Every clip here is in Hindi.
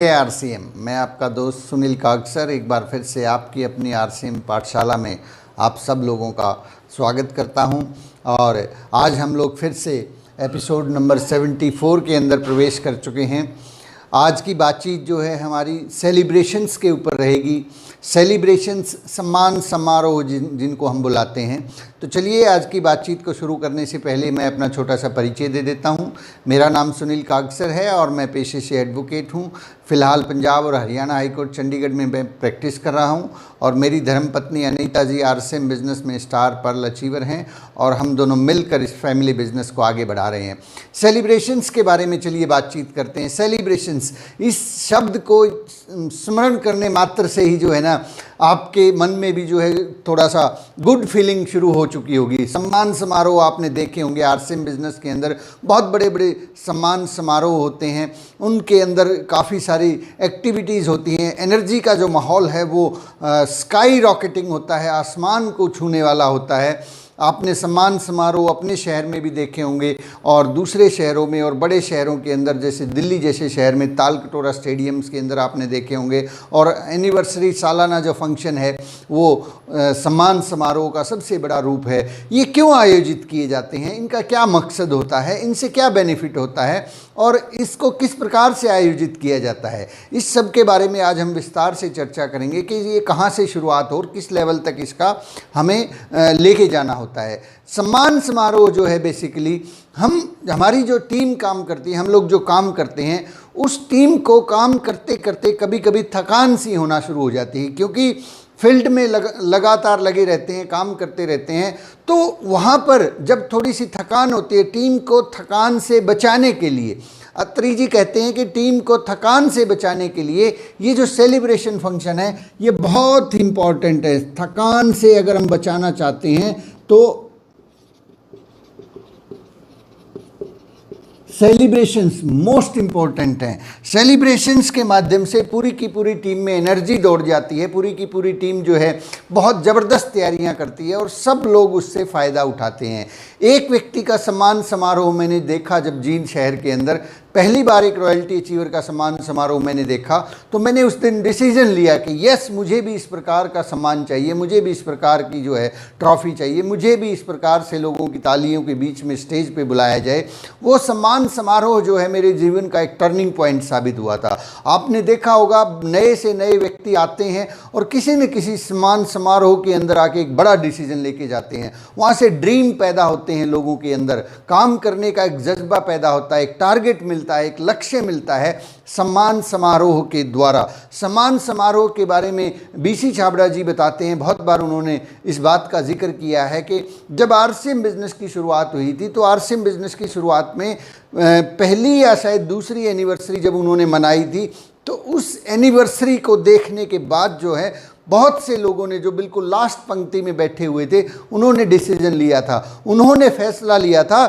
आरसीएम, मैं आपका दोस्त सुनील कागसर एक बार फिर से आपकी अपनी आरसीएम पाठशाला में आप सब लोगों का स्वागत करता हूं। और आज हम लोग फिर से एपिसोड नंबर 74 के अंदर प्रवेश कर चुके हैं। आज की बातचीत जो है हमारी सेलिब्रेशंस के ऊपर रहेगी। सेलिब्रेशंस, सम्मान समारोह जिनको हम बुलाते हैं। तो चलिए आज की बातचीत को शुरू करने से पहले मैं अपना छोटा सा परिचय दे देता हूं। मेरा नाम सुनील कागसर है और मैं पेशे से एडवोकेट हूं। फ़िलहाल पंजाब और हरियाणा हाईकोर्ट चंडीगढ़ में मैं प्रैक्टिस कर रहा हूं और मेरी धर्मपत्नी अनीता जी आरसीएम बिज़नेस में स्टार पर्ल अचीवर हैं और हम दोनों मिलकर इस फैमिली बिज़नेस को आगे बढ़ा रहे हैं। सेलिब्रेशंस के बारे में चलिए बातचीत करते हैं। सेलिब्रेशंस, इस शब्द को स्मरण करने मात्र से ही जो है ना आपके मन में भी जो है थोड़ा सा गुड फीलिंग शुरू हो चुकी होगी। सम्मान समारोह आपने देखे होंगे, आरसीएम बिज़नेस के अंदर बहुत बड़े बड़े सम्मान समारोह होते हैं। उनके अंदर काफ़ी सारी एक्टिविटीज़ होती हैं। एनर्जी का जो माहौल है वो स्काई रॉकेटिंग होता है, आसमान को छूने वाला होता है। आपने सम्मान समारोह अपने शहर में भी देखे होंगे और दूसरे शहरों में और बड़े शहरों के अंदर, जैसे दिल्ली जैसे शहर में तालकटोरा स्टेडियम्स के अंदर आपने देखे होंगे। और एनिवर्सरी सालाना जो फंक्शन है वो सम्मान समारोह का सबसे बड़ा रूप है। ये क्यों आयोजित किए जाते हैं, इनका क्या मकसद होता है, इनसे क्या बेनिफिट होता है और इसको किस प्रकार से आयोजित किया जाता है, इस सब के बारे में आज हम विस्तार से चर्चा करेंगे कि ये कहाँ से शुरुआत हो और किस लेवल तक इसका हमें लेके जाना होता है। सम्मान समारोह जो है बेसिकली हमारी जो टीम काम करती है, हम लोग जो काम करते हैं उस टीम को काम करते करते कभी कभी थकान सी होना शुरू हो जाती है, क्योंकि फील्ड में लगातार लगे रहते हैं, काम करते रहते हैं। तो वहाँ पर जब थोड़ी सी थकान होती है, टीम को थकान से बचाने के लिए, अत्री जी कहते हैं कि टीम को थकान से बचाने के लिए ये जो सेलिब्रेशन फंक्शन है ये बहुत इम्पॉर्टेंट है। थकान से अगर हम बचाना चाहते हैं तो सेलिब्रेशंस मोस्ट इम्पॉर्टेंट हैं। सेलिब्रेशंस के माध्यम से पूरी की पूरी टीम में एनर्जी दौड़ जाती है, पूरी की पूरी टीम जो है बहुत ज़बरदस्त तैयारियां करती है और सब लोग उससे फ़ायदा उठाते हैं। एक व्यक्ति का सम्मान समारोह मैंने देखा जब जींद शहर के अंदर पहली बार एक रॉयल्टी अचीवर का सम्मान समारोह मैंने देखा, तो मैंने उस दिन डिसीजन लिया कि यस, मुझे भी इस प्रकार का सम्मान चाहिए, मुझे भी इस प्रकार की जो है ट्रॉफ़ी चाहिए, मुझे भी इस प्रकार से लोगों की तालियों के बीच में स्टेज पे बुलाया जाए। वो सम्मान समारोह जो है मेरे जीवन का एक टर्निंग पॉइंट साबित हुआ था। आपने देखा होगा नए से नए व्यक्ति आते हैं और किसी न किसी सम्मान समारोह के अंदर आके एक बड़ा डिसीजन लेके जाते हैं। वहाँ से ड्रीम पैदा होते हैं, लोगों के अंदर काम करने का एक जज्बा पैदा होता है, एक टारगेट मिलता है, एक लक्ष्य मिलता है सम्मान समारोह के द्वारा। सम्मान समारोह के बारे में बीसी छाबड़ा जी बताते हैं, बहुत बार उन्होंने इस बात का जिक्र किया है कि जब आरसीएम बिजनेस की शुरुआत हुई थी तो आरसीएम बिजनेस की शुरुआत में पहली या शायद दूसरी एनिवर्सरी जब उन्होंने मनाई थी तो उस एनिवर्सरी को देखने के बाद जो है बहुत से लोगों ने, जो बिल्कुल लास्ट पंक्ति में बैठे हुए थे, उन्होंने डिसीजन लिया था, उन्होंने फैसला लिया था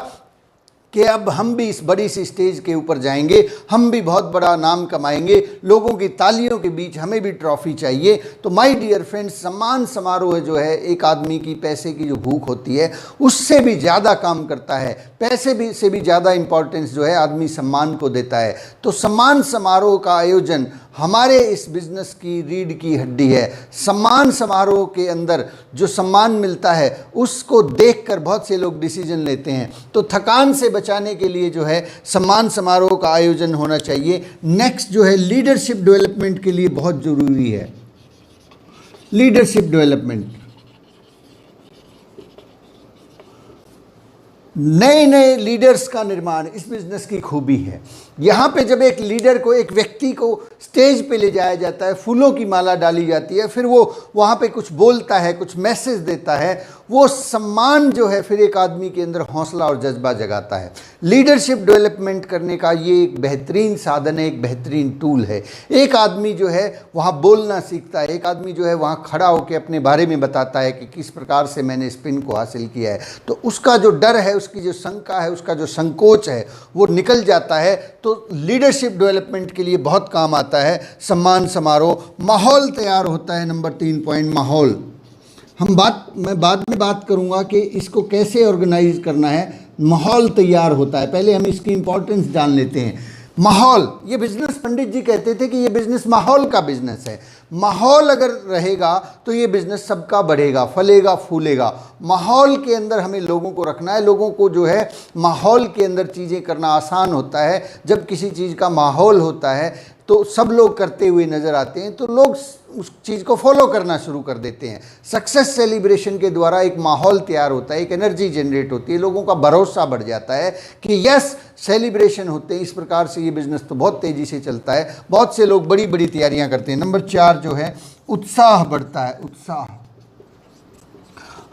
कि अब हम भी इस बड़ी सी स्टेज के ऊपर जाएंगे, हम भी बहुत बड़ा नाम कमाएंगे, लोगों की तालियों के बीच हमें भी ट्रॉफी चाहिए। तो माय डियर फ्रेंड्स, सम्मान समारोह जो है एक आदमी की पैसे की जो भूख होती है उससे भी ज़्यादा काम करता है। पैसे भी से भी ज़्यादा इम्पोर्टेंस जो है आदमी सम्मान को देता है। तो सम्मान समारोह का आयोजन हमारे इस बिज़नेस की रीढ़ की हड्डी है। सम्मान समारोह के अंदर जो सम्मान मिलता है उसको देखकर बहुत से लोग डिसीजन लेते हैं। तो थकान से बचाने के लिए जो है सम्मान समारोह का आयोजन होना चाहिए। नेक्स्ट जो है लीडरशिप डेवलपमेंट के लिए बहुत ज़रूरी है। लीडरशिप डेवलपमेंट, नए नए लीडर्स का निर्माण इस बिज़नेस की खूबी है। यहाँ पे जब एक लीडर को, एक व्यक्ति को स्टेज पे ले जाया जाता है, फूलों की माला डाली जाती है, फिर वो वहाँ पे कुछ बोलता है, कुछ मैसेज देता है, वो सम्मान जो है फिर एक आदमी के अंदर हौसला और जज्बा जगाता है। लीडरशिप डेवलपमेंट करने का ये एक बेहतरीन साधन है, एक बेहतरीन टूल है। एक आदमी जो है वहाँ बोलना सीखता है, एक आदमी जो है वहाँ खड़ा होकर अपने बारे में बताता है कि किस प्रकार से मैंने इस पिन को हासिल किया है। तो उसका जो डर है, उसकी जो शंका है, उसका जो संकोच है वो निकल जाता है। तो लीडरशिप डेवलपमेंट के लिए बहुत काम आता है सम्मान समारोह। माहौल तैयार होता है, नंबर 3 पॉइंट, माहौल। मैं बाद में बात करूंगा कि इसको कैसे ऑर्गेनाइज करना है। माहौल तैयार होता है, पहले हम इसकी इंपॉर्टेंस जान लेते हैं। माहौल, ये बिजनेस पंडित जी कहते थे कि ये बिजनेस माहौल का बिजनेस है। माहौल अगर रहेगा तो ये बिजनेस सबका बढ़ेगा, फलेगा, फूलेगा। माहौल के अंदर हमें लोगों को रखना है। लोगों को जो है माहौल के अंदर चीज़ें करना आसान होता है। जब किसी चीज़ का माहौल होता है तो सब लोग करते हुए नज़र आते हैं, तो लोग उस चीज़ को फॉलो करना शुरू कर देते हैं। सक्सेस सेलिब्रेशन के द्वारा एक माहौल तैयार होता है, एक एनर्जी जनरेट होती है, लोगों का भरोसा बढ़ जाता है कि यस सेलिब्रेशन होते हैं। इस प्रकार से ये बिज़नेस तो बहुत तेज़ी से चलता है। बहुत से लोग बड़ी बड़ी तैयारियां करते हैं। नंबर 4 जो है उत्साह बढ़ता है। उत्साह,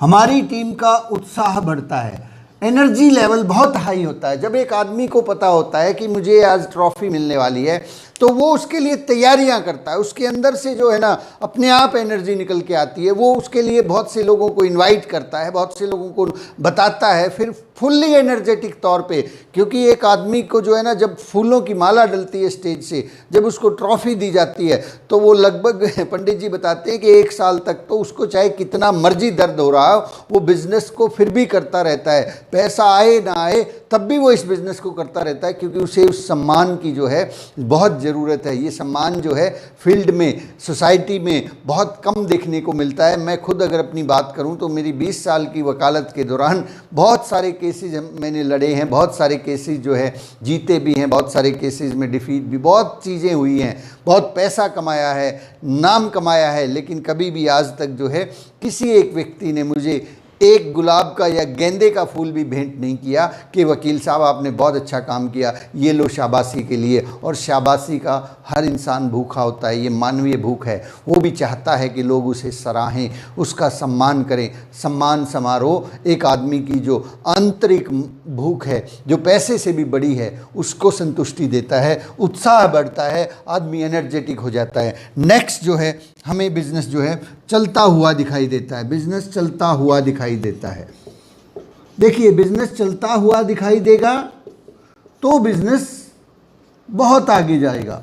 हमारी टीम का उत्साह बढ़ता है, एनर्जी लेवल बहुत हाई होता है। जब एक आदमी को पता होता है कि मुझे आज ट्रॉफी मिलने वाली है तो वो उसके लिए तैयारियां करता है। उसके अंदर से जो है ना अपने आप एनर्जी निकल के आती है। वो उसके लिए बहुत से लोगों को इनवाइट करता है, बहुत से लोगों को बताता है, फिर फुल्ली एनर्जेटिक तौर पे। क्योंकि एक आदमी को जो है ना जब फूलों की माला डलती है स्टेज से, जब उसको ट्रॉफी दी जाती है तो वो लगभग पंडित जी बताते हैं कि 1 साल तक तो उसको चाहे कितना मर्जी दर्द हो रहा हो, वो बिज़नेस को फिर भी करता रहता है। पैसा आए ना आए तब भी वो इस बिज़नेस को करता रहता है, क्योंकि उसे उस सम्मान की जो है बहुत ज़रूरत है। ये सम्मान जो है फील्ड में, सोसाइटी में बहुत कम देखने को मिलता है। मैं खुद अगर अपनी बात करूं तो मेरी 20 साल की वकालत के दौरान बहुत सारे केसेस मैंने लड़े हैं, बहुत सारे केसेस जो है जीते भी हैं, बहुत सारे केसेस में डिफीट भी, बहुत चीज़ें हुई हैं, बहुत पैसा कमाया है, नाम कमाया है। लेकिन कभी भी आज तक जो है किसी एक व्यक्ति ने मुझे एक गुलाब का या गेंदे का फूल भी भेंट नहीं किया कि वकील साहब आपने बहुत अच्छा काम किया, ये लो शाबाशी के लिए। और शाबाशी का हर इंसान भूखा होता है, ये मानवीय भूख है। वो भी चाहता है कि लोग उसे सराहें, उसका सम्मान करें। सम्मान समारोह एक आदमी की जो आंतरिक भूख है, जो पैसे से भी बड़ी है, उसको संतुष्टि देता है, उत्साह बढ़ता है, आदमी एनर्जेटिक हो जाता है। नेक्स्ट जो है हमें बिजनेस जो है चलता हुआ दिखाई देता है। बिजनेस चलता हुआ दिखाई देता है। देखिए बिजनेस चलता हुआ दिखाई देगा तो बिजनेस बहुत आगे जाएगा।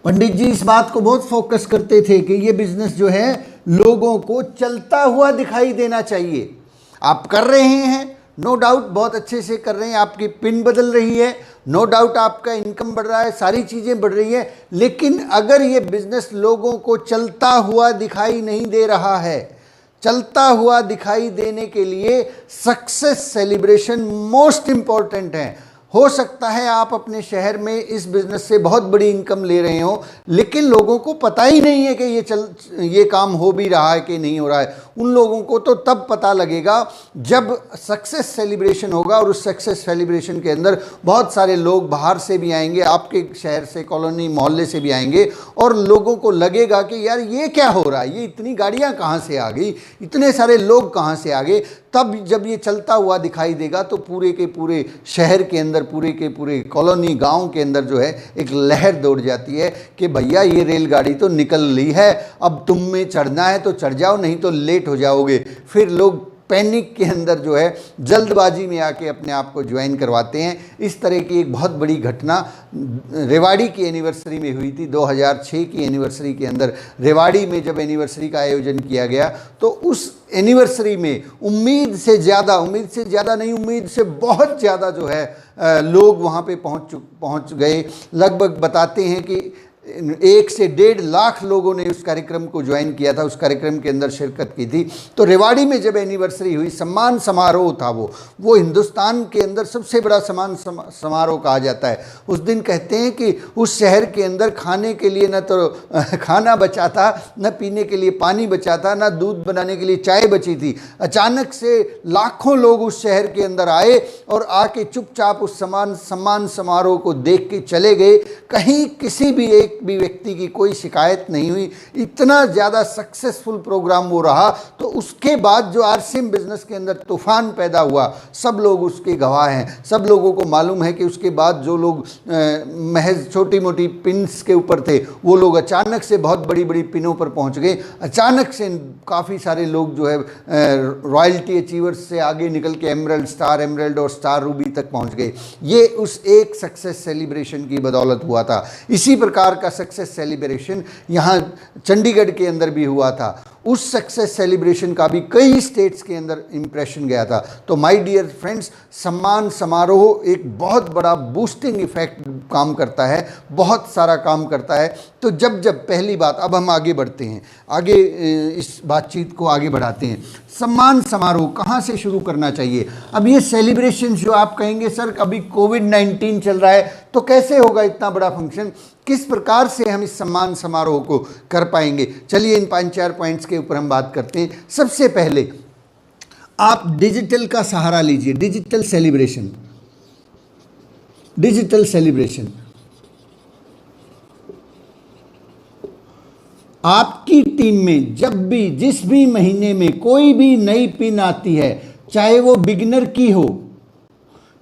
पंडित जी इस बात को बहुत फोकस करते थे कि ये बिजनेस जो है लोगों को चलता हुआ दिखाई देना चाहिए। आप कर रहे हैं, नो डाउट बहुत अच्छे से कर रहे हैं, आपकी पिन बदल रही है, नो डाउट आपका इनकम बढ़ रहा है, सारी चीज़ें बढ़ रही हैं। लेकिन अगर ये बिजनेस लोगों को चलता हुआ दिखाई नहीं दे रहा है, चलता हुआ दिखाई देने के लिए सक्सेस सेलिब्रेशन मोस्ट इम्पॉर्टेंट है। हो सकता है आप अपने शहर में इस बिज़नेस से बहुत बड़ी इनकम ले रहे हो, लेकिन लोगों को पता ही नहीं है कि ये काम हो भी रहा है कि नहीं हो रहा है। उन लोगों को तो तब पता लगेगा जब सक्सेस सेलिब्रेशन होगा, और उस सक्सेस सेलिब्रेशन के अंदर बहुत सारे लोग बाहर से भी आएंगे, आपके शहर से, कॉलोनी, मोहल्ले से भी आएंगे, और लोगों को लगेगा कि यार ये क्या हो रहा है, ये इतनी गाड़ियाँ कहाँ से आ गई, इतने सारे लोग कहाँ से आ गए। तब जब ये चलता हुआ दिखाई देगा तो पूरे के पूरे शहर के अंदर, पूरे के पूरे कॉलोनी, गांव के अंदर जो है एक लहर दौड़ जाती है कि भैया ये रेलगाड़ी तो निकल ली है, अब तुम में चढ़ना है तो चढ़ जाओ, नहीं तो लेट हो जाओगे। फिर लोग पैनिक के अंदर जो है जल्दबाजी में आके अपने आप को ज्वाइन करवाते हैं। इस तरह की एक बहुत बड़ी घटना रेवाड़ी की एनिवर्सरी में हुई थी। 2006 की एनिवर्सरी के अंदर रेवाड़ी में जब एनिवर्सरी का आयोजन किया गया तो उस एनिवर्सरी में उम्मीद से ज़्यादा नहीं, उम्मीद से बहुत ज़्यादा जो है लोग वहाँ पे पहुँच गए। लगभग बताते हैं कि 1 से 1.5 लाख लोगों ने उस कार्यक्रम को ज्वाइन किया था, उस कार्यक्रम के अंदर शिरकत की थी। तो रेवाड़ी में जब एनिवर्सरी हुई, सम्मान समारोह था वो हिंदुस्तान के अंदर सबसे बड़ा सम्मान समारोह कहा जाता है। उस दिन कहते हैं कि उस शहर के अंदर खाने के लिए न तो खाना बचा था, न पीने के लिए पानी बचा था, न दूध बनाने के लिए चाय बची थी। अचानक से लाखों लोग उस शहर के अंदर आए और आके चुपचाप उस सम्मान समारोह को देख के चले गए। कहीं किसी भी एक भी व्यक्ति की कोई शिकायत नहीं हुई। इतना ज़्यादा सक्सेसफुल प्रोग्राम वो रहा। तो उसके बाद जो आरसीएम बिजनेस के अंदर तूफान पैदा हुआ, सब लोग उसके गवाह हैं। सब लोगों को मालूम है कि उसके बाद जो लोग महज छोटी मोटी पिन्स के ऊपर थे, वो लोग अचानक से बहुत बड़ी बड़ी पिनों पर पहुंच गए। अचानक से काफ़ी सारे लोग जो है रॉयल्टी अचीवर्स से आगे निकल के एमरल्ड और स्टार रूबी तक पहुंच गए। ये उस एक सक्सेस सेलिब्रेशन की बदौलत हुआ था। इसी प्रकार का सक्सेस सेलिब्रेशन यहाँ चंडीगढ़ के अंदर भी हुआ था। उस सक्सेस सेलिब्रेशन का भी कई स्टेट्स के अंदर इम्प्रेशन गया था। तो माय डियर फ्रेंड्स, सम्मान समारोह एक बहुत बड़ा बूस्टिंग इफेक्ट काम करता है, बहुत सारा काम करता है। तो जब पहली बात, अब हम आगे बढ़ते हैं, आगे इस बातचीत को आगे बढ़ाते हैं। सम्मान समारोह कहाँ से शुरू करना चाहिए? अब ये सेलिब्रेशन जो आप कहेंगे सर अभी कोविड-19 चल रहा है तो कैसे होगा इतना बड़ा फंक्शन, किस प्रकार से हम इस सम्मान समारोह को कर पाएंगे? चलिए इन 5-4 पॉइंट्स के ऊपर हम बात करते हैं। सबसे पहले आप डिजिटल का सहारा लीजिए। डिजिटल सेलिब्रेशन आपकी टीम में जब भी जिस भी महीने में कोई भी नई पिन आती है, चाहे वो बिगिनर की हो,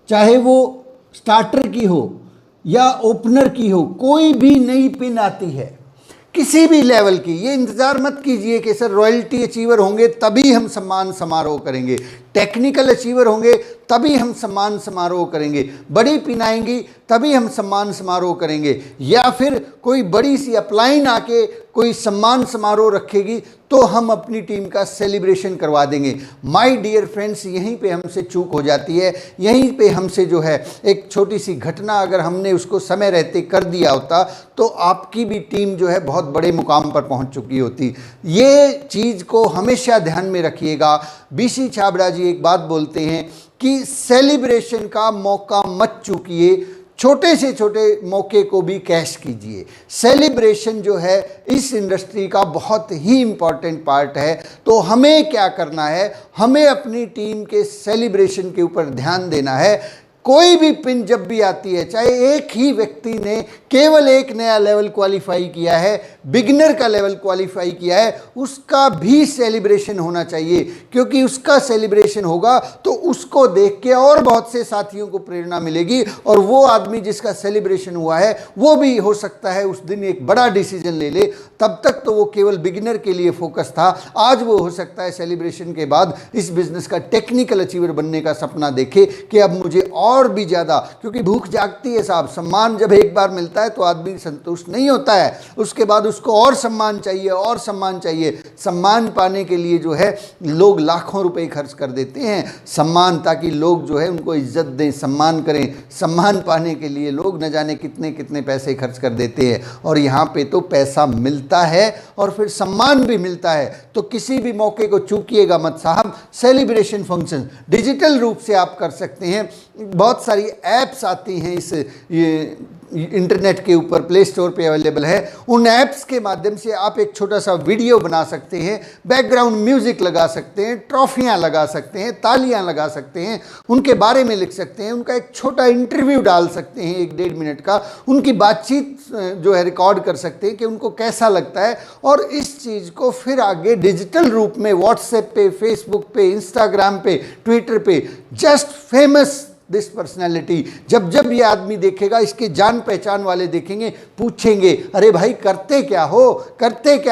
चाहे वो स्टार्टर की हो या ओपनर की हो, कोई भी नई पिन आती है किसी भी लेवल की, ये इंतज़ार मत कीजिए कि सर रॉयल्टी अचीवर होंगे तभी हम सम्मान समारोह करेंगे, टेक्निकल अचीवर होंगे तभी हम सम्मान समारोह करेंगे, बड़ी पिन आएंगी तभी हम सम्मान समारोह करेंगे, या फिर कोई बड़ी सी अपलाइन आके कोई सम्मान समारोह रखेगी तो हम अपनी टीम का सेलिब्रेशन करवा देंगे। माय डियर फ्रेंड्स, यहीं पे हमसे चूक हो जाती है, यहीं पे हमसे जो है एक छोटी सी घटना अगर हमने उसको समय रहते कर दिया होता तो आपकी भी टीम जो है बहुत बड़े मुकाम पर पहुंच चुकी होती। ये चीज़ को हमेशा ध्यान में रखिएगा। बीसी छाबड़ा जी एक बात बोलते हैं कि सेलिब्रेशन का मौका मत चूकिए, छोटे से छोटे मौके को भी कैश कीजिए। सेलिब्रेशन जो है इस इंडस्ट्री का बहुत ही इम्पॉर्टेंट पार्ट है। तो हमें क्या करना है, हमें अपनी टीम के सेलिब्रेशन के ऊपर ध्यान देना है। कोई भी पिन जब भी आती है, चाहे एक ही व्यक्ति ने केवल एक नया लेवल क्वालिफाई किया है, बिगिनर का लेवल क्वालिफाई किया है, उसका भी सेलिब्रेशन होना चाहिए, क्योंकि उसका सेलिब्रेशन होगा तो उसको देख के और बहुत से साथियों को प्रेरणा मिलेगी और वो आदमी जिसका सेलिब्रेशन हुआ है वो भी हो सकता है उस दिन एक बड़ा डिसीजन ले ले। तब तक तो वो केवल बिगिनर के लिए फोकस था, आज वो हो सकता है सेलिब्रेशन के बाद इस बिजनेस का टेक्निकल अचीवर बनने का सपना देखे कि अब मुझे और भी ज़्यादा, क्योंकि भूख जागती है साहब, सम्मान जब एक बार मिलता है तो आदमी संतुष्ट नहीं होता है, उसके बाद उसको और सम्मान चाहिए और सम्मान चाहिए। सम्मान पाने के लिए जो है लोग लाखों रुपए खर्च कर देते हैं, सम्मान, ताकि लोग जो है उनको इज्जत दें, सम्मान करें। सम्मान पाने के लिए लोग न जाने कितने कितने पैसे खर्च कर देते हैं, और यहाँ पे तो पैसा मिलता है और फिर सम्मान भी मिलता है। तो किसी भी मौके को चूकिएगा मत साहब। सेलिब्रेशन फंक्शन डिजिटल रूप से आप कर सकते हैं। बहुत सारी ऐप्स आती हैं इस ये इंटरनेट के ऊपर, प्ले स्टोर पे अवेलेबल है। उन ऐप्स के माध्यम से आप एक छोटा सा वीडियो बना सकते हैं, बैकग्राउंड म्यूजिक लगा सकते हैं, ट्रॉफियां लगा सकते हैं, तालियां लगा सकते हैं, उनके बारे में लिख सकते हैं, उनका एक छोटा इंटरव्यू डाल सकते हैं 1-1.5 मिनट का, उनकी बातचीत जो है रिकॉर्ड कर सकते हैं कि उनको कैसा लगता है, और इस चीज़ को फिर आगे डिजिटल रूप में व्हाट्सएप पे, फेसबुक पे, इंस्टाग्राम पे, ट्विटर पे, जस्ट फेमस दिस पर्सनैलिटी, जब ये आदमी देखेगा, इसके जान पहचान वाले देखेंगे, पूछेंगे अरे भाई करते क्या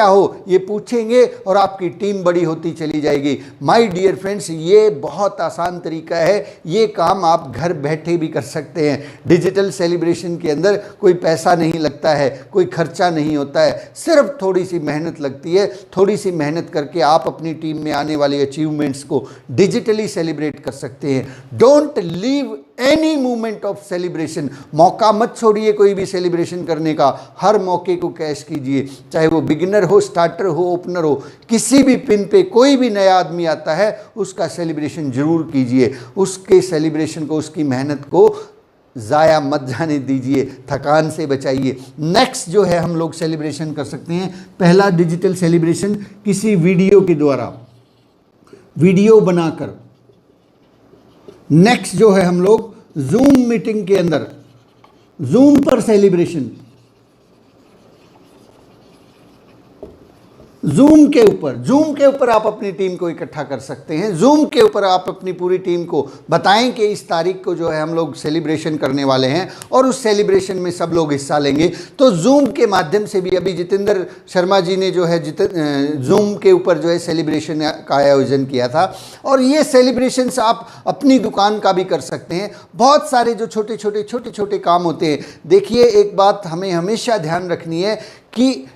हो, ये पूछेंगे और आपकी टीम बड़ी होती चली जाएगी। माय डियर फ्रेंड्स, ये बहुत आसान तरीका है, ये काम आप घर बैठे भी कर सकते हैं। डिजिटल सेलिब्रेशन के अंदर कोई पैसा नहीं लगता है, कोई खर्चा नहीं होता है, सिर्फ थोड़ी सी मेहनत लगती है। थोड़ी सी मेहनत करके आप अपनी टीम में आने वाले अचीवमेंट्स को डिजिटली सेलिब्रेट कर सकते हैं। Don't leave any moment of celebration, मौका मत छोड़िए कोई भी सेलिब्रेशन करने का, हर मौके को कैश कीजिए, चाहे वो बिगिनर हो, स्टार्टर हो, ओपनर हो, किसी भी पिन पे कोई भी नया आदमी आता है उसका सेलिब्रेशन जरूर कीजिए, उसके सेलिब्रेशन को, उसकी मेहनत को ज़ाया मत जाने दीजिए, थकान से बचाइए। नेक्स्ट जो है हम लोग सेलिब्रेशन कर सकते हैं, पहला डिजिटल सेलिब्रेशन किसी वीडियो के द्वारा, वीडियो बनाकर। नेक्स्ट जो है हम लोग जूम मीटिंग के अंदर, जूम पर सेलिब्रेशन, जूम के ऊपर आप अपनी टीम को इकट्ठा कर सकते हैं। जूम के ऊपर आप अपनी पूरी टीम को बताएं कि इस तारीख को जो है हम लोग सेलिब्रेशन करने वाले हैं और उस सेलिब्रेशन में सब लोग हिस्सा लेंगे। तो जूम के माध्यम से भी अभी जितेंद्र शर्मा जी ने जो है जूम के ऊपर जो है सेलिब्रेशन का आयोजन किया था, और ये सेलिब्रेशंस आप अपनी दुकान का भी कर सकते हैं। बहुत सारे जो छोटे छोटे काम होते हैं। देखिए, एक बात हमें हमेशा ध्यान रखनी है कि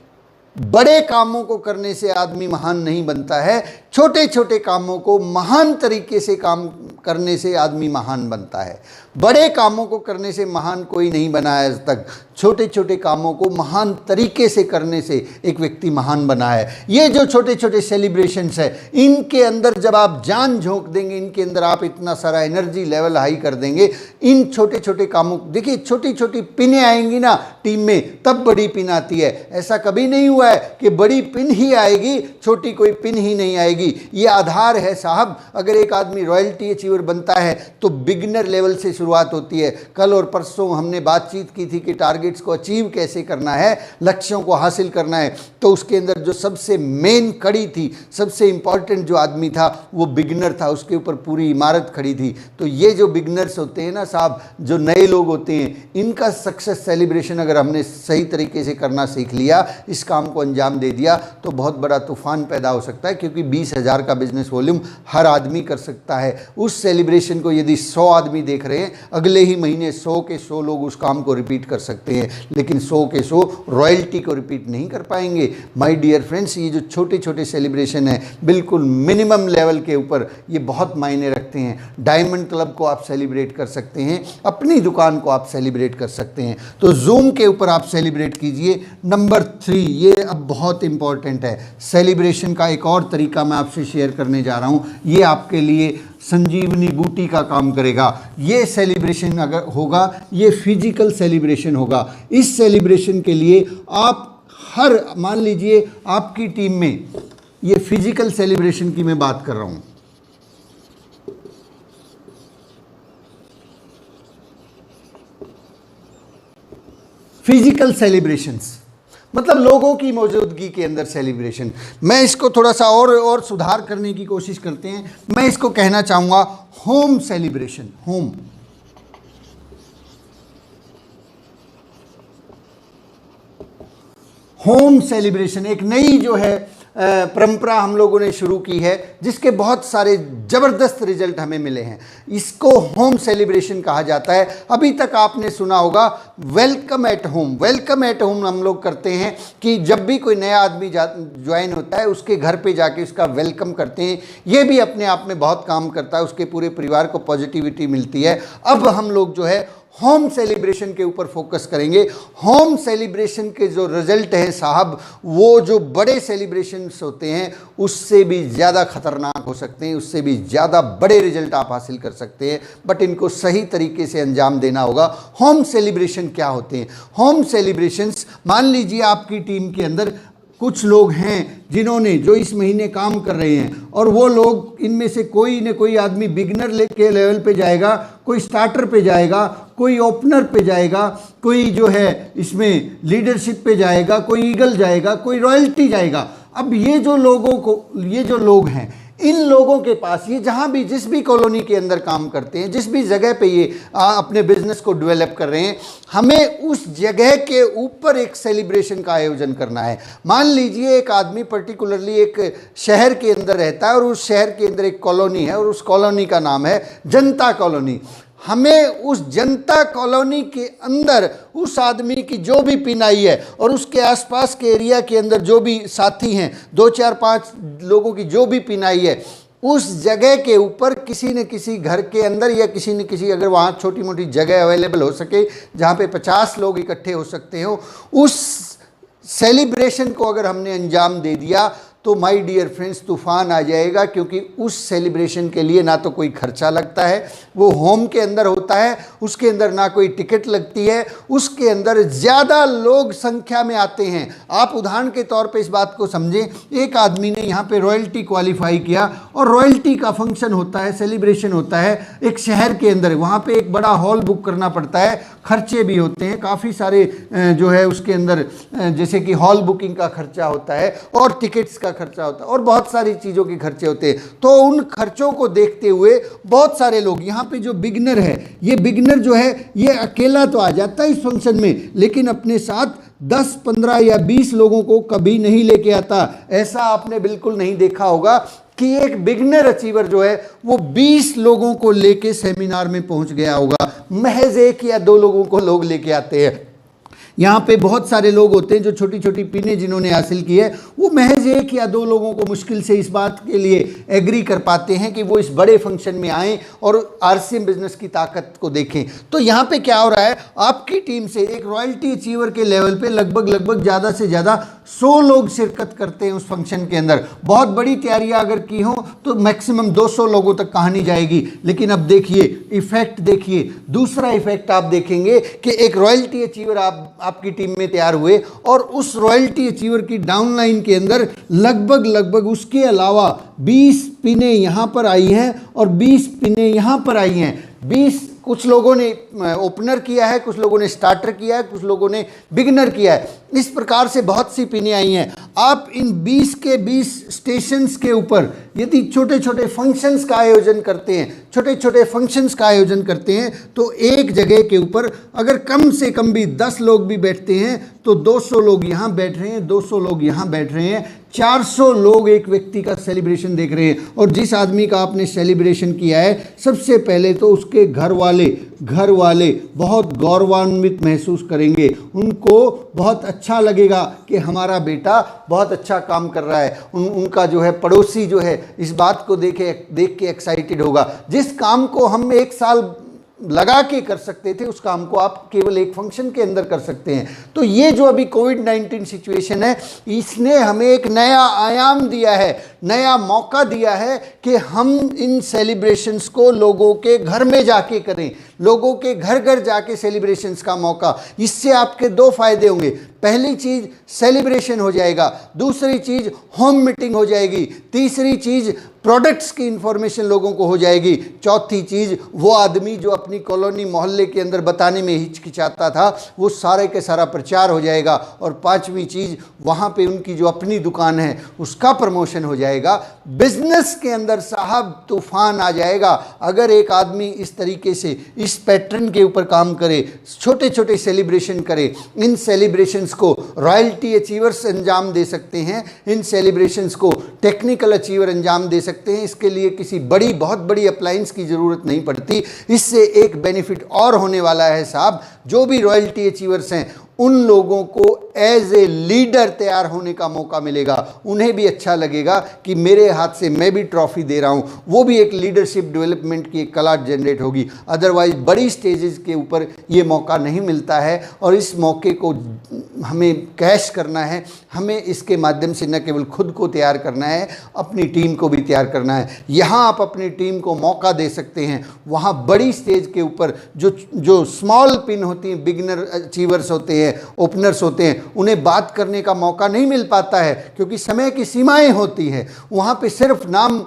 बड़े कामों को करने से आदमी महान नहीं बनता है, छोटे छोटे कामों को महान तरीके से काम करने से आदमी महान बनता है। बड़े कामों को करने से महान कोई नहीं बना है आज तक, छोटे छोटे कामों को महान तरीके से करने से एक व्यक्ति महान बना है। ये जो छोटे छोटे सेलिब्रेशंस है, इनके अंदर जब आप जान झोंक देंगे, इनके अंदर आप इतना सारा एनर्जी लेवल हाई कर देंगे, इन छोटे छोटे कामों, देखिए छोटी छोटी पिनें आएंगी ना टीम में, तब बड़ी पिन आती है। ऐसा कभी नहीं हुआ है कि बड़ी पिन ही आएगी, छोटी कोई पिन ही नहीं आएगी। ये आधार है साहब। अगर एक आदमी रॉयल्टी अचीवर बनता है तो बिगिनर लेवल से शुरुआत होती है। कल और परसों हमने बातचीत की थी कि टारगेट्स को अचीव कैसे करना है, लक्ष्यों को हासिल करना है, तो उसके अंदर जो सबसे मेन कड़ी थी, सबसे इंपॉर्टेंट जो आदमी था वो बिगिनर था, उसके ऊपर पूरी इमारत खड़ी थी। तो ये जो बिगिनर्स होते हैं ना साहब, जो नए लोग होते हैं, इनका सक्सेस सेलिब्रेशन अगर हमने सही तरीके से करना सीख लिया, इस काम को अंजाम दे दिया, तो बहुत बड़ा तूफान पैदा हो सकता है। क्योंकि 20,000 का बिजनेस वॉल्यूम हर आदमी कर सकता है। उस सेलिब्रेशन को यदि 100 आदमी देख रहे हैं, अगले ही महीने 100 के 100 लोग उस काम को रिपीट कर सकते हैं, लेकिन 100 के 100 रॉयल्टी को रिपीट नहीं कर पाएंगे। माय डियर फ्रेंड्स, ये जो छोटे छोटे सेलिब्रेशन है, बिल्कुल मिनिमम लेवल के ऊपर, ये बहुत मायने रखते हैं। डायमंड क्लब को आप सेलिब्रेट कर सकते हैं, अपनी दुकान को आप सेलिब्रेट कर सकते हैं। तो जूम के ऊपर आप सेलिब्रेट कीजिए। नंबर 3, ये अब बहुत इंपॉर्टेंट है। सेलिब्रेशन का एक और तरीका मैं आपसे शेयर करने जा रहा हूँ, ये आपके लिए संजीवनी बूटी का काम करेगा। ये सेलिब्रेशन अगर होगा, ये फिजिकल सेलिब्रेशन होगा। इस सेलिब्रेशन के लिए आप हर, मान लीजिए आपकी टीम में, ये फिजिकल सेलिब्रेशन की मैं बात कर रहा हूँ, फिजिकल सेलिब्रेशंस मतलब लोगों की मौजूदगी के अंदर सेलिब्रेशन। मैं इसको थोड़ा सा और सुधार करने की कोशिश करते हैं। मैं इसको कहना चाहूँगा होम सेलिब्रेशन। होम सेलिब्रेशन एक नई जो है परंपरा हम लोगों ने शुरू की है, जिसके बहुत सारे ज़बरदस्त रिजल्ट हमें मिले हैं। इसको होम सेलिब्रेशन कहा जाता है। अभी तक आपने सुना होगा welcome at home. Welcome at home हम लोग करते हैं कि जब भी कोई नया आदमी ज्वाइन होता है, उसके घर पे जाके उसका वेलकम करते हैं। ये भी अपने आप में बहुत काम करता है, उसके पूरे परिवार को पॉजिटिविटी मिलती है। अब हम लोग जो है होम सेलिब्रेशन के ऊपर फोकस करेंगे। होम सेलिब्रेशन के जो रिजल्ट हैं साहब, वो जो बड़े सेलिब्रेशंस होते हैं उससे भी ज़्यादा खतरनाक हो सकते हैं, उससे भी ज़्यादा बड़े रिजल्ट आप हासिल कर सकते हैं, बट इनको सही तरीके से अंजाम देना होगा। होम सेलिब्रेशन क्या होते हैं? होम सेलिब्रेशंस, मान लीजिए आपकी टीम के अंदर कुछ लोग हैं जिन्होंने जो इस महीने काम कर रहे हैं, और वो लोग, इनमें से कोई न कोई आदमी बिगनर के लेवल पे जाएगा, कोई स्टार्टर पे जाएगा, कोई ओपनर पे जाएगा, कोई जो है इसमें लीडरशिप पे जाएगा, कोई ईगल जाएगा, कोई रॉयल्टी जाएगा। अब ये जो लोग हैं, इन लोगों के पास, ये जहाँ भी जिस भी कॉलोनी के अंदर काम करते हैं, जिस भी जगह पे ये अपने बिजनेस को डेवलप कर रहे हैं, हमें उस जगह के ऊपर एक सेलिब्रेशन का आयोजन करना है। मान लीजिए एक आदमी पर्टिकुलरली एक शहर के अंदर रहता है, और उस शहर के अंदर एक कॉलोनी है, और उस कॉलोनी का नाम है जनता कॉलोनी। हमें उस जनता कॉलोनी के अंदर उस आदमी की जो भी पिन आई है, और उसके आसपास के एरिया के अंदर जो भी साथी हैं, 2 4 5 लोगों की जो भी पिन आई है, उस जगह के ऊपर किसी न किसी घर के अंदर, या किसी न किसी, अगर वहाँ छोटी मोटी जगह अवेलेबल हो सके जहाँ पे 50 लोग इकट्ठे हो सकते हो, उस सेलिब्रेशन को अगर हमने अंजाम दे दिया तो माय डियर फ्रेंड्स तूफान आ जाएगा। क्योंकि उस सेलिब्रेशन के लिए ना तो कोई खर्चा लगता है, वो होम के अंदर होता है, उसके अंदर ना कोई टिकट लगती है, उसके अंदर ज़्यादा लोग संख्या में आते हैं। आप उदाहरण के तौर पे इस बात को समझें, एक आदमी ने यहाँ पे रॉयल्टी क्वालिफाई किया, और रॉयल्टी का फंक्शन होता है, सेलिब्रेशन होता है एक शहर के अंदर। वहाँ पे एक बड़ा हॉल बुक करना पड़ता है, खर्चे भी होते हैं काफ़ी सारे, जो है उसके अंदर जैसे कि हॉल बुकिंग का खर्चा होता है, और टिकट्स का खर्चा होता है, और बहुत सारी चीज़ों के खर्चे होते हैं। तो उन खर्चों को देखते हुए बहुत सारे लोग, यहाँ पे जो बिगनर है, ये बिगनर जो है ये अकेला तो आ जाता है इस फंक्शन में, लेकिन अपने साथ 10 15 या 20 लोगों को कभी नहीं लेके आता। ऐसा आपने बिल्कुल नहीं देखा होगा कि एक बिगनर अचीवर जो है वो 20 लोगों को लेके सेमिनार में पहुंच गया होगा। महज 1 या 2 लोगों को लोग लेके आते हैं। यहाँ पे बहुत सारे लोग होते हैं जो छोटी छोटी पिनें जिन्होंने हासिल की है, वो महज 1 या 2 लोगों को मुश्किल से इस बात के लिए एग्री कर पाते हैं कि वो इस बड़े फंक्शन में आएँ और आरसीएम बिजनेस की ताकत को देखें। तो यहाँ पे क्या हो रहा है, आपकी टीम से एक रॉयल्टी अचीवर के लेवल पे लगभग ज़्यादा से ज़्यादा 100 लोग शिरकत करते हैं उस फंक्शन के अंदर। बहुत बड़ी तैयारियां अगर की हो तो मैक्सिमम 200 लोगों तक कहानी जाएगी। लेकिन अब देखिए इफेक्ट, देखिए दूसरा इफेक्ट आप देखेंगे कि एक रॉयल्टी अचीवर आपकी टीम में तैयार हुए और उस रॉयल्टी अचीवर की डाउनलाइन के अंदर लगभग उसके अलावा 20 पिनें यहाँ पर आई हैं और 20 पिनें यहाँ पर आई हैं। 20 कुछ लोगों ने ओपनर किया है, कुछ लोगों ने स्टार्टर किया है, कुछ लोगों ने बिगिनर किया है। इस प्रकार से बहुत सी पिनें आई हैं। आप इन 20 के 20 स्टेशंस के ऊपर यदि छोटे छोटे फंक्शंस का आयोजन करते हैं, छोटे छोटे फंक्शंस का आयोजन करते हैं, तो एक जगह के ऊपर अगर कम से कम भी 10 लोग भी बैठते हैं तो 200 लोग यहाँ बैठ रहे हैं, 200 लोग यहाँ बैठ रहे हैं, 400 लोग एक व्यक्ति का सेलिब्रेशन देख रहे हैं। और जिस आदमी का आपने सेलिब्रेशन किया है, सबसे पहले तो उसके घर वाले बहुत गौरवान्वित महसूस करेंगे। उनको बहुत अच्छा लगेगा कि हमारा बेटा बहुत अच्छा काम कर रहा है। उनका जो है पड़ोसी जो है इस बात को देख के एक्साइटेड होगा। जिस काम को हम 1 साल लगा के कर सकते थे, उस काम को आप केवल एक फंक्शन के अंदर कर सकते हैं। तो ये जो अभी कोविड-19 सिचुएशन है, इसने हमें एक नया आयाम दिया है, नया मौका दिया है कि हम इन सेलिब्रेशंस को लोगों के घर में जाके करें, लोगों के घर घर जाके सेलिब्रेशंस का मौका। इससे आपके 2 फायदे होंगे। पहली चीज़ सेलिब्रेशन हो जाएगा, दूसरी चीज़ होम मीटिंग हो जाएगी, तीसरी चीज़ प्रोडक्ट्स की इंफॉर्मेशन लोगों को हो जाएगी, चौथी चीज़ वो आदमी जो अपनी कॉलोनी मोहल्ले के अंदर बताने में हिचकिचाता था, वो सारे के सारा प्रचार हो जाएगा, और पांचवी चीज़ वहाँ पे उनकी जो अपनी दुकान है उसका प्रमोशन हो जाएगा। बिजनेस के अंदर साहब तूफान आ जाएगा अगर एक आदमी इस तरीके से इस पैटर्न के ऊपर काम करे, छोटे छोटे सेलिब्रेशन करे। इन सेलिब्रेशंस को रॉयल्टी अचीवर्स अंजाम दे सकते हैं, इन सेलिब्रेशंस को टेक्निकल अचीवर अंजाम दे सकते हैं। इसके लिए किसी बहुत बड़ी अप्लायंस की ज़रूरत नहीं पड़ती। इससे एक बेनिफिट और होने वाला है साहब, जो भी रॉयल्टी अचीवर्स हैं उन लोगों को एज ए लीडर तैयार होने का मौका मिलेगा। उन्हें भी अच्छा लगेगा कि मेरे हाथ से मैं भी ट्रॉफी दे रहा हूँ, वो भी एक लीडरशिप डेवलपमेंट की एक कला जनरेट होगी। अदरवाइज बड़ी स्टेजेस के ऊपर ये मौका नहीं मिलता है, और इस मौके को हमें कैश करना है। हमें इसके माध्यम से न केवल खुद को तैयार करना है, अपनी टीम को भी तैयार करना है। यहाँ आप अपनी टीम को मौका दे सकते हैं, वहाँ बड़ी स्टेज के ऊपर जो स्मॉल पिन होती हैं, बिगिनर अचीवर्स होते हैं, ओपनर्स होते हैं, उन्हें बात करने का मौका नहीं मिल पाता है क्योंकि समय की सीमाएं होती हैं। वहाँ पे सिर्फ नाम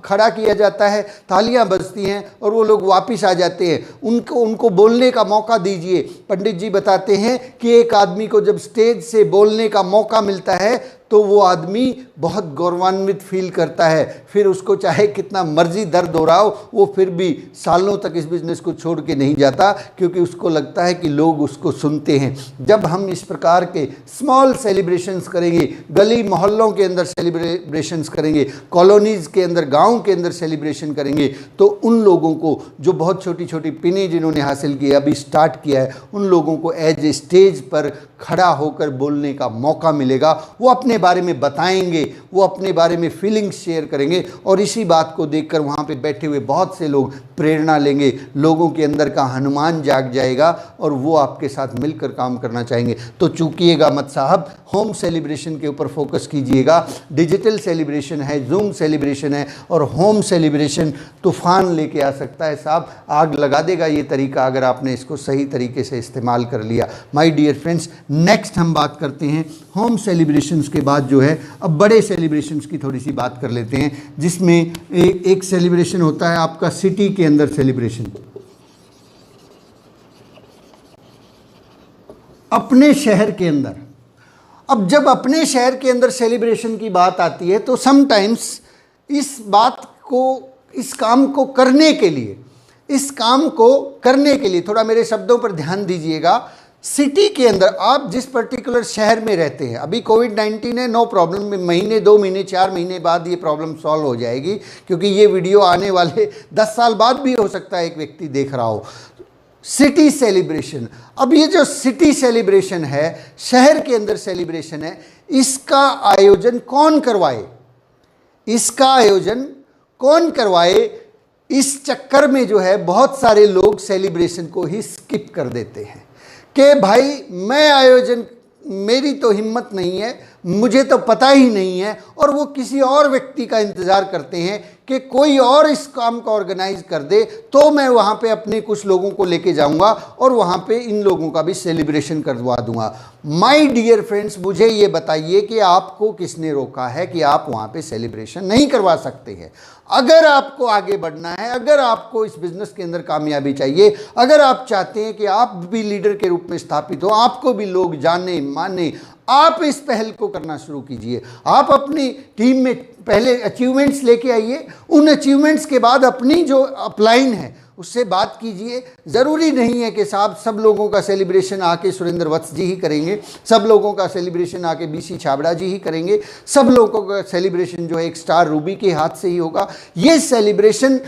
खड़ा किया जाता है, तालियां बजती हैं और वो लोग वापस आ जाते हैं। उनको बोलने का मौका दीजिए। पंडित जी बताते हैं कि एक आदमी को जब स्टेज से बोलने का मौका मिलता है तो वो आदमी बहुत गौरवान्वित फील करता है। फिर उसको चाहे कितना मर्जी दर्द हो रहा हो, वो फिर भी सालों तक इस बिज़नेस को छोड़ के नहीं जाता, क्योंकि उसको लगता है कि लोग उसको सुनते हैं। जब हम इस प्रकार के स्मॉल सेलिब्रेशंस करेंगे, गली मोहल्लों के अंदर सेलिब्रेशंस करेंगे, कॉलोनीज़ के अंदर, गाँव के अंदर सेलिब्रेशन करेंगे, तो उन लोगों को जो बहुत छोटी छोटी पिनें जिन्होंने हासिल की, अभी स्टार्ट किया है, उन लोगों को एज ए स्टेज पर खड़ा होकर बोलने का मौका मिलेगा। वो अपने बारे में बताएंगे, वो अपने बारे में फीलिंग्स शेयर करेंगे, और इसी बात को देखकर वहाँ पे बैठे हुए बहुत से लोग प्रेरणा लेंगे। लोगों के अंदर का हनुमान जाग जाएगा और वो आपके साथ मिलकर काम करना चाहेंगे। तो चूकिएगा मत साहब, होम सेलिब्रेशन के ऊपर फोकस कीजिएगा। डिजिटल सेलिब्रेशन है, जूम सेलिब्रेशन है, और होम सेलिब्रेशन तूफान लेके आ सकता है साहब, आग लगा देगा ये तरीका, अगर आपने इसको सही तरीके से इस्तेमाल कर लिया। माय डियर फ्रेंड्स, नेक्स्ट हम बात करते हैं होम सेलिब्रेशंस के बाद जो है, अब बड़े सेलिब्रेशंस की थोड़ी सी बात कर लेते हैं, जिसमें एक सेलिब्रेशन होता है आपका सिटी के अंदर सेलिब्रेशन, अपने शहर के अंदर। अब जब अपने शहर के अंदर सेलिब्रेशन की बात आती है तो समटाइम्स इस काम को करने के लिए थोड़ा मेरे शब्दों पर ध्यान दीजिएगा। सिटी के अंदर आप जिस पर्टिकुलर शहर में रहते हैं, अभी कोविड-19 है, नो प्रॉब्लम, महीने 2 महीने 4 महीने बाद ये प्रॉब्लम सॉल्व हो जाएगी, क्योंकि ये वीडियो आने वाले 10 साल बाद भी हो सकता है एक व्यक्ति देख रहा हो। City celebration. अब ये जो सिटी सेलिब्रेशन है, शहर के अंदर सेलिब्रेशन है, इसका आयोजन कौन करवाए? इसका आयोजन कौन करवाए? इस चक्कर में जो है बहुत सारे लोग सेलिब्रेशन को ही स्किप कर देते हैं कि भाई मैं आयोजन, मेरी तो हिम्मत नहीं है, मुझे तो पता ही नहीं है, और वो किसी और व्यक्ति का इंतज़ार करते हैं कि कोई और इस काम को ऑर्गेनाइज कर दे तो मैं वहाँ पे अपने कुछ लोगों को लेके जाऊँगा और वहाँ पे इन लोगों का भी सेलिब्रेशन करवा दूँगा। माय डियर फ्रेंड्स, मुझे ये बताइए कि आपको किसने रोका है कि आप वहाँ पे सेलिब्रेशन नहीं करवा सकते हैं? अगर आपको आगे बढ़ना है, अगर आपको इस बिज़नेस के अंदर कामयाबी चाहिए, अगर आप चाहते हैं कि आप भी लीडर के रूप में स्थापित हो, आपको भी लोग जाने माने, आप इस पहल को करना शुरू कीजिए। आप अपनी टीम में पहले अचीवमेंट्स लेके आइए, उन अचीवमेंट्स के बाद अपनी जो अपलाइन है उससे बात कीजिए। ज़रूरी नहीं है कि साहब सब लोगों का सेलिब्रेशन आके सुरेंद्र वत्स जी ही करेंगे, सब लोगों का सेलिब्रेशन आके बीसी छाबड़ा जी ही करेंगे, सब लोगों का सेलिब्रेशन जो है एक स्टार रूबी के हाथ से ही होगा। ये सेलिब्रेशन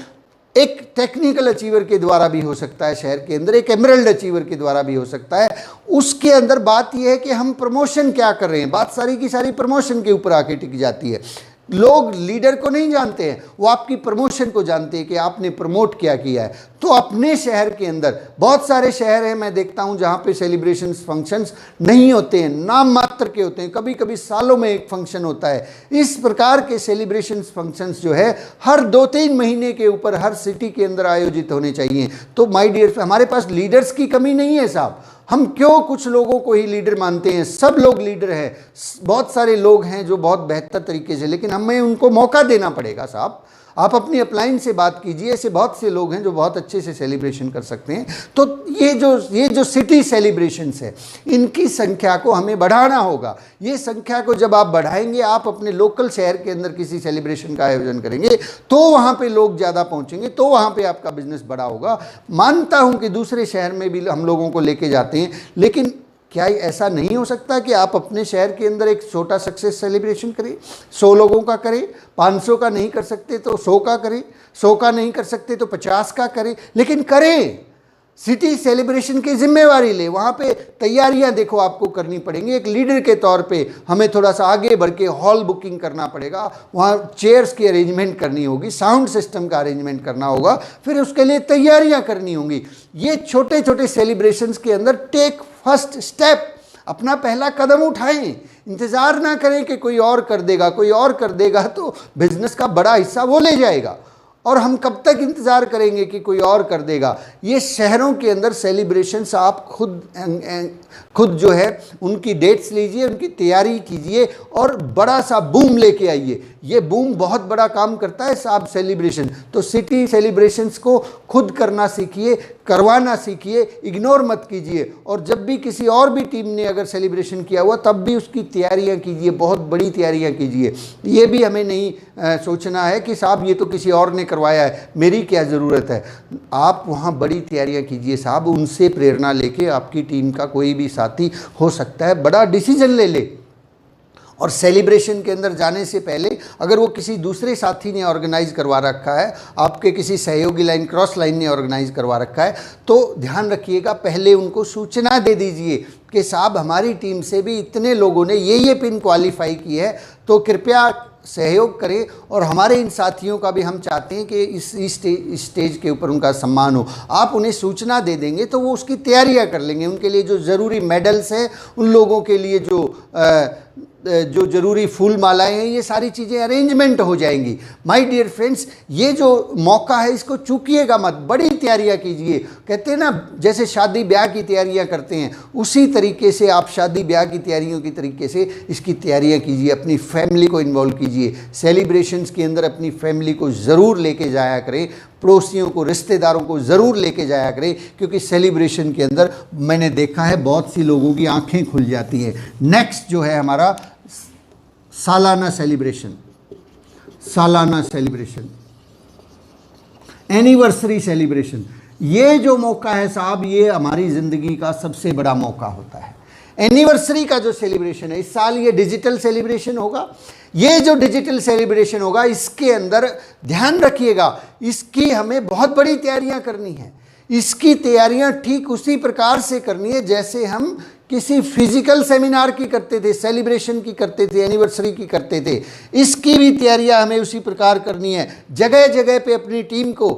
एक टेक्निकल अचीवर के द्वारा भी हो सकता है शहर के अंदर, एक एमरल्ड अचीवर के द्वारा भी हो सकता है। उसके अंदर बात यह है कि हम प्रमोशन क्या कर रहे हैं, बात सारी की सारी प्रमोशन के ऊपर आके टिक जाती है। लोग लीडर को नहीं जानते हैं, वो आपकी प्रमोशन को जानते हैं कि आपने प्रमोट क्या किया है। तो अपने शहर के अंदर बहुत सारे शहर हैं, मैं देखता हूं जहां पे सेलिब्रेशंस फंक्शंस नहीं होते हैं, नाम मात्र के होते हैं, कभी कभी सालों में एक फंक्शन होता है। इस प्रकार के सेलिब्रेशंस फंक्शंस जो है हर 2-3 महीने के ऊपर हर सिटी के अंदर आयोजित होने चाहिए। तो माय डियर, हमारे पास लीडर्स की कमी नहीं है साहब, हम क्यों कुछ लोगों को ही लीडर मानते हैं? सब लोग लीडर हैं, बहुत सारे लोग हैं जो बहुत बेहतर तरीके से, लेकिन हमें उनको मौका देना पड़ेगा साहब। आप अपनी अपलाइन से बात कीजिए, ऐसे बहुत से लोग हैं जो बहुत अच्छे से सेलिब्रेशन कर सकते हैं। तो ये जो सिटी सेलिब्रेशंस है, इनकी संख्या को हमें बढ़ाना होगा। ये संख्या को जब आप बढ़ाएंगे, आप अपने लोकल शहर के अंदर किसी सेलिब्रेशन का आयोजन करेंगे तो वहाँ पे लोग ज़्यादा पहुँचेंगे, तो वहाँ पे आपका बिजनेस बड़ा होगा। मानता हूँ कि दूसरे शहर में भी हम लोगों को लेके जाते हैं, लेकिन क्या ऐसा नहीं हो सकता कि आप अपने शहर के अंदर एक छोटा सक्सेस सेलिब्रेशन करें? 100 लोगों का करें, 500 का नहीं कर सकते तो 100 का करें, 100 का नहीं कर सकते तो 50 का करें, लेकिन करें। सिटी सेलिब्रेशन की जिम्मेवारी ले, वहाँ पे तैयारियां देखो आपको करनी पड़ेंगी। एक लीडर के तौर पे हमें थोड़ा सा आगे बढ़ के हॉल बुकिंग करना पड़ेगा, वहाँ चेयर्स की अरेंजमेंट करनी होगी, साउंड सिस्टम का अरेंजमेंट करना होगा, फिर उसके लिए तैयारियां करनी होंगी। ये छोटे छोटे सेलिब्रेशंस के अंदर टेक फर्स्ट स्टेप, अपना पहला कदम उठाएं। इंतज़ार ना करें कि कोई और कर देगा, कोई और कर देगा तो बिजनेस का बड़ा हिस्सा वो ले जाएगा। और हम कब तक इंतज़ार करेंगे कि कोई और कर देगा? ये शहरों के अंदर सेलिब्रेशंस आप खुद जो है उनकी डेट्स लीजिए, उनकी तैयारी कीजिए और बड़ा सा बूम लेके आइए। ये बूम बहुत बड़ा काम करता है साहब, सेलिब्रेशन। तो सिटी सेलिब्रेशंस को खुद करना सीखिए, करवाना सीखिए, इग्नोर मत कीजिए। और जब भी किसी और भी टीम ने अगर सेलिब्रेशन किया हुआ तब भी उसकी तैयारियां कीजिए, बहुत बड़ी तैयारियां कीजिए। ये भी हमें नहीं सोचना है कि साहब ये तो किसी और ने करवाया है, मेरी क्या ज़रूरत है। आप वहाँ बड़ी तैयारियां कीजिए साहब, उनसे प्रेरणा लेके आपकी टीम का कोई भी साथी हो सकता है बड़ा डिसीजन ले ले। और सेलिब्रेशन के अंदर जाने से पहले अगर वो किसी दूसरे साथी ने ऑर्गेनाइज करवा रखा है, आपके किसी सहयोगी लाइन क्रॉस लाइन ने ऑर्गेनाइज करवा रखा है, तो ध्यान रखिएगा पहले उनको सूचना दे दीजिए कि साहब हमारी टीम से भी इतने लोगों ने ये पिन क्वालिफाई की है, तो कृपया सहयोग करें। और हमारे इन साथियों का भी हम चाहते हैं कि इस स्टेज के ऊपर उनका सम्मान हो। आप उन्हें सूचना दे देंगे तो वो उसकी तैयारियां कर लेंगे। उनके लिए जो ज़रूरी मेडल्स हैं, उन लोगों के लिए जो ज़रूरी फूल मालाएं हैं, ये सारी चीज़ें अरेंजमेंट हो जाएंगी। माय डियर फ्रेंड्स, ये जो मौका है इसको चूकिएगा मत, बड़ी तैयारियां कीजिए। कहते हैं ना, जैसे शादी ब्याह की तैयारियां करते हैं, उसी तरीके से आप शादी ब्याह की तैयारियों की तरीके से इसकी तैयारियां कीजिए। अपनी फैमिली को इन्वॉल्व कीजिए। सेलिब्रेशंस के अंदर अपनी फैमिली को ज़रूर लेके जाया करें, पड़ोसियों को, रिश्तेदारों को ज़रूर लेके जाया करें, क्योंकि सेलिब्रेशन के अंदर मैंने देखा है बहुत सी लोगों की आंखें खुल जाती हैं। नेक्स्ट जो है हमारा सालाना सेलिब्रेशन, सालाना सेलिब्रेशन, एनिवर्सरी सेलिब्रेशन। ये जो मौका है साहब, ये हमारी ज़िंदगी का सबसे बड़ा मौका होता है। एनिवर्सरी का जो सेलिब्रेशन है, इस साल ये डिजिटल सेलिब्रेशन होगा। ये जो डिजिटल सेलिब्रेशन होगा, इसके अंदर ध्यान रखिएगा, इसकी हमें बहुत बड़ी तैयारियां करनी है। इसकी तैयारियां ठीक उसी प्रकार से करनी है जैसे हम किसी फिजिकल सेमिनार की करते थे, सेलिब्रेशन की करते थे, एनिवर्सरी की करते थे। इसकी भी तैयारियां हमें उसी प्रकार करनी है। जगह जगह पे अपनी टीम को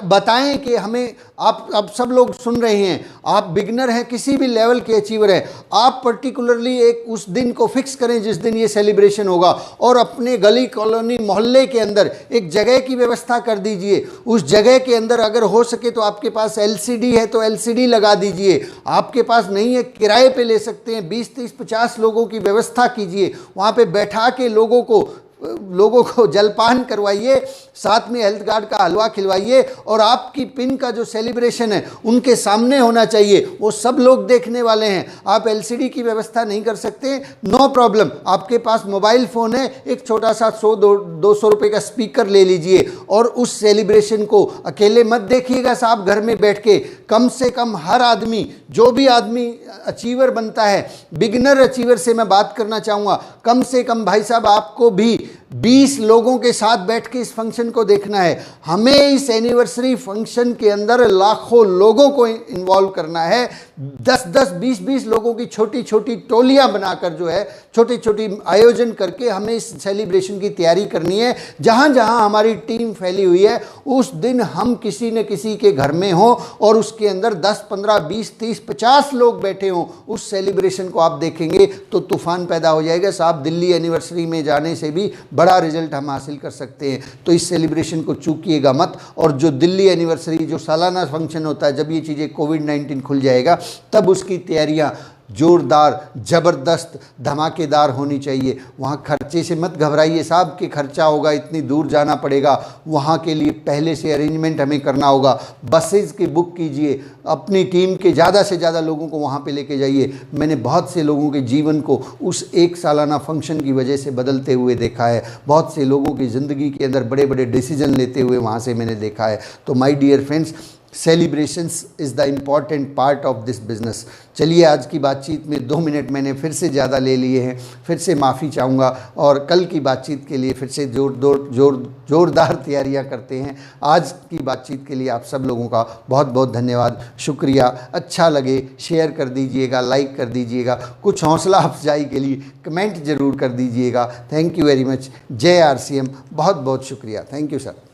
बताएं कि हमें आप सब लोग सुन रहे हैं, आप बिगनर हैं, किसी भी लेवल के अचीवर हैं, आप पर्टिकुलरली एक उस दिन को फिक्स करें जिस दिन ये सेलिब्रेशन होगा, और अपने गली कॉलोनी मोहल्ले के अंदर एक जगह की व्यवस्था कर दीजिए। उस जगह के अंदर अगर हो सके तो आपके पास LCD है तो LCD लगा दीजिए, आपके पास नहीं है किराए पे ले सकते हैं, 20, 30, 50 लोगों की व्यवस्था कीजिए। वहाँ पे बैठा के लोगों को जलपान करवाइए, साथ में हेल्थ गार्ड का हलवा खिलवाइए, और आपकी पिन का जो सेलिब्रेशन है उनके सामने होना चाहिए, वो सब लोग देखने वाले हैं। आप LCD की व्यवस्था नहीं कर सकते, नो प्रॉब्लम, आपके पास मोबाइल फ़ोन है, एक छोटा सा 100-200 रुपये का स्पीकर ले लीजिए और उस सेलिब्रेशन को अकेले मत देखिएगा साहब, घर में बैठ के कम से कम हर आदमी, जो भी आदमी अचीवर बनता है, बिगिनर अचीवर से मैं बात करना चाहूँगा, कम से कम भाई साहब आपको भी 20 लोगों के साथ बैठ के इस फंक्शन को देखना है। हमें इस एनिवर्सरी फंक्शन के अंदर लाखों लोगों को इन्वॉल्व करना है। 10-10, 20-20 लोगों की छोटी छोटी टोलियां बनाकर जो है छोटी छोटी आयोजन करके हमें इस सेलिब्रेशन की तैयारी करनी है। जहां जहां हमारी टीम फैली हुई है उस दिन हम किसी न किसी के घर में हों और उसके अंदर 10, 15, 20, 30, 50 लोग बैठे हों। उस सेलिब्रेशन को आप देखेंगे तो तूफान पैदा हो जाएगा साहब। दिल्ली एनिवर्सरी में जाने से भी बड़ा रिजल्ट हम हासिल कर सकते हैं। तो इस सेलिब्रेशन को चूकिएगा मत। और जो दिल्ली एनिवर्सरी जो सालाना फंक्शन होता है, जब ये चीज़ें कोविड-19 खुल जाएगा तब उसकी तैयारियां जोरदार, ज़बरदस्त, धमाकेदार होनी चाहिए। वहाँ खर्चे से मत घबराइए साहब कि खर्चा होगा, इतनी दूर जाना पड़ेगा, वहाँ के लिए पहले से अरेंजमेंट हमें करना होगा। बसेस की बुक कीजिए, अपनी टीम के ज़्यादा से ज़्यादा लोगों को वहाँ पे लेके जाइए। मैंने बहुत से लोगों के जीवन को उस एक सालाना फंक्शन की वजह से बदलते हुए देखा है। बहुत से लोगों की ज़िंदगी के अंदर बड़े बड़े डिसीजन लेते हुए वहाँ से मैंने देखा है। तो my dear friends, celebrations is the important part of this business. चलिए, आज की बातचीत में 2 मिनट मैंने फिर से ज़्यादा ले लिए हैं, फिर से माफ़ी चाहूँगा, और कल की बातचीत के लिए फिर से जोरदार तैयारियां करते हैं। आज की बातचीत के लिए आप सब लोगों का बहुत बहुत धन्यवाद, शुक्रिया। अच्छा लगे शेयर कर दीजिएगा, लाइक कर दीजिएगा, कुछ हौसला अफजाई के लिए कमेंट ज़रूर कर दीजिएगा। Thank you very much. जय RCM। बहुत बहुत शुक्रिया। Thank you sir.